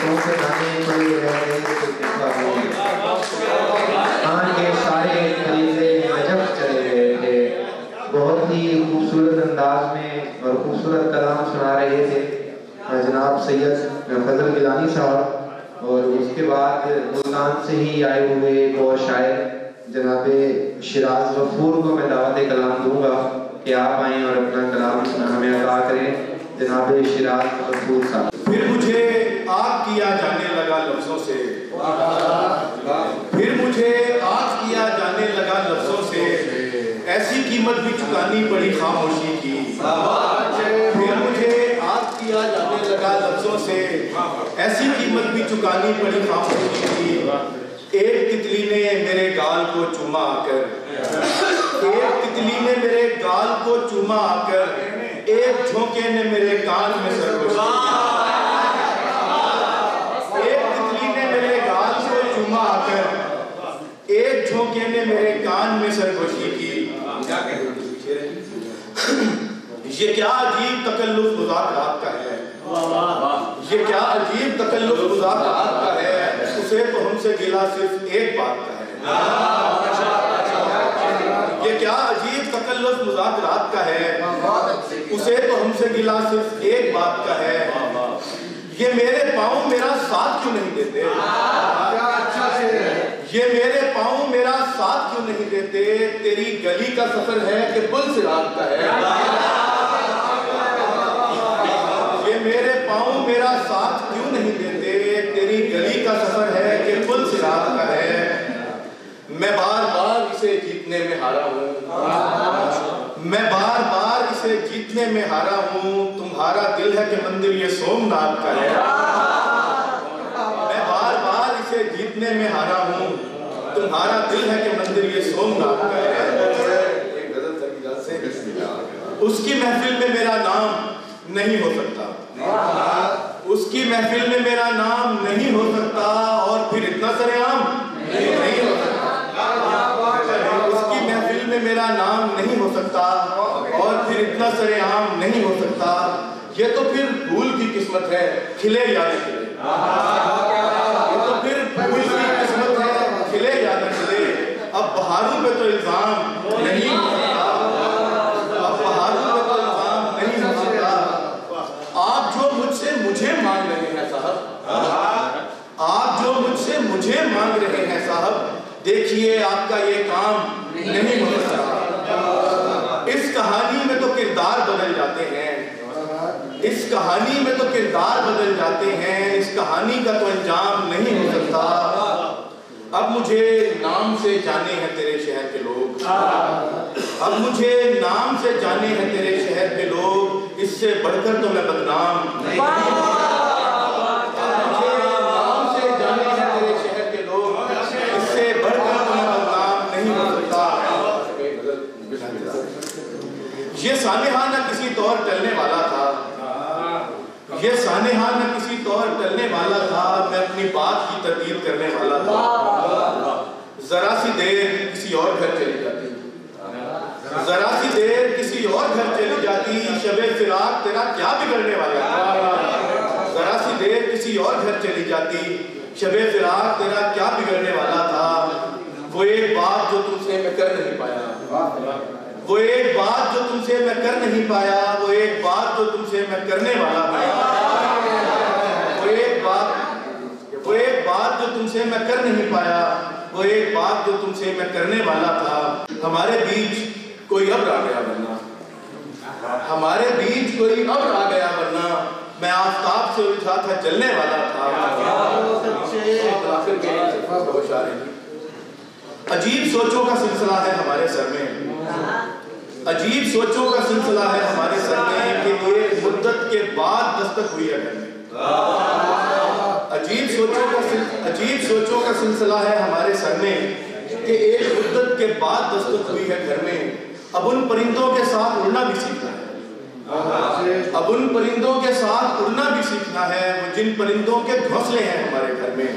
کے گانے کوئی رہ گئے تو دیکھا ہو آن کے سارے خلیفے نجف چلے گئے تھے. بہت ہی خوبصورت انداز میں اور خوبصورت کلام سنا رہے تھے جناب سید فضل گیلانی صاحب، اور اس کے بعد ملتان سے ہی آئے ہوئے ایک اور شاعر جناب شیراز غفور کو میں دعوت کلام دوں گا کہ آپ آئیں اور اپنا کلام ہمیں عطا کریں. جناب شیراز غفور صاحب. پھر مجھے آگ کیا جانے لگا لفظوں سے، پھر مجھے آگ کیا جانے لگا لفظوں سے، ایسی قیمت بھی چکانی پڑی خاموشی کی. پھر مجھے آگ کیا جانے لگا لفظوں سے، ایسی قیمت بھی چکانی پڑی خاموشی کی. ایک تتلی نے میرے گال کو چوما آ کر، ایک تتلی نے میرے گال کو چوما آ کر، ایک جھونکے نے میرے کان میں سرگوشی کی. ایک تتلی نے میرے گال کو چوما آ کر، ایک جھونکے نے میرے کان میں سرگوشی کی. یہ کیا عجیب تکلف مذاکرات کا ہے، یہ کیا عجیب تکلف مذاکرات کا ہے، اسے تو ہم سے گلا صرف ایک بات کا ہے. یہ کیا عجیب تکلف مذاکرات کا ہے، اسے تو ہم سے گلا صرف ایک بات کا ہے. یہ میرے پاؤں میرا ساتھ کیوں نہیں دیتے، یہ میرے پاؤں میرا ساتھ کیوں نہیں دیتے، تیری گلی کا سفر ہے کہ پل صراط کا ہے. یہ میرے پاؤں میرا ساتھ کیوں نہیں دیتے، تیری گلی کا سفر ہے کہ پل صراط کا ہے. میں بار بار اسے جیتنے میں ہارا ہوں، میں بار بار اسے جیتنے میں ہارا ہوں. تمہارا دل ہے کہ مندر یہ سومناتھ کا ہے. میں بار بار اسے جیتنے میں ہارا ہوں، تمہارا دل ہے کہ مندر یہ سومناتھ کا ہے. ایک غزل سنگیدہ سے اس کی محفل میں میرا نام نہیں ہو سکتا، اس کی محفل میں میرا نام نہیں ہو سکتا، اور پھر اتنا سرعام نہیں ہو سکتا. اس کی محفل میں میرا نام نہیں ہو سکتا، اور پھر اتنا سرعام نہیں ہو سکتا. یہ تو پھر پھول کی قسمت ہے کھلے یا نہ کھلے، یہ تو پھر پھول کی قسمت ہے کھلے یا نہ کھلے. اب بہاروں پہ تو الزام نہیں ہو سکتا، اب بہاروں پہ تو الزام نہیں ہو سکتا. آپ جو مجھ سے مجھے مانگ رہے ہیں صاحب، آپ جو مجھ سے مجھے مانگ رہے ہیں صاحب، دیکھیے آپ کا یہ کام نہیں ہو سکتا. اس کہانی میں تو کردار بدل جاتے ہیں، اس کہانی میں تو کردار بدل جاتے ہیں، اس کہانی کا تو انجام نہیں ہو سکتا. اب مجھے نام سے جانے ہیں تیرے شہر کے لوگ، اب مجھے نام سے جانے ہیں تیرے شہر کے لوگ، اس سے بڑھ کر تو میں بدنام نہیں ہوں. یہ سانحہ نہ کسی طور ٹلنے والا تھا، یہ سانحہ نہ کسی طور ٹلنے والا تھا، میں اپنی بات کی تردید کرنے والا تھا. ذرا سی دیر کسی اور گھر چلی جاتی، ذرا سی دیر کسی اور گھر چلی جاتی، شب فراق تیرا کیا بگڑنے والا تھا. ذرا سی دیر کسی اور گھر چلی جاتی، شب فراق تیرا کیا بگڑنے والا تھا. وہ ایک بات جو تم سے میں کر نہیں پایا، وہ ایک بات جو تم سے میں کر نہیں پایا، وہ ایک بات جو تم سے میں کرنے والا تھا. وہ ایک بات جو تم سے میں کر نہیں پایا، وہ ایک بات جو تم سے میں کرنے والا تھا. ہمارے بیچ کوئی ابر آ گیا ورنہ، ہمارے بیچ کوئی ابر آ گیا ورنہ، میں آفتاب سے الجھا تھا جلنے والا تھا. عجیب سوچوں کا سلسلہ ہے ہمارے سر میں، عجیب سوچوں کا سلسلہ ہے ہمارے سر میں، کہ ایک مدت کے بعد دستک ہوئی ہے گھر میں. عجیب سوچوں کا سلسلہ ہے ہمارے سر میں، کہ ایک مدت کے بعد دستک ہوئی ہے گھر میں. اب ان پرندوں کے ساتھ اڑنا بھی سیکھنا ہے، اب ان پرندوں کے ساتھ اڑنا بھی سیکھنا ہے، وہ جن پرندوں کے گھونسلے ہیں ہمارے گھر میں.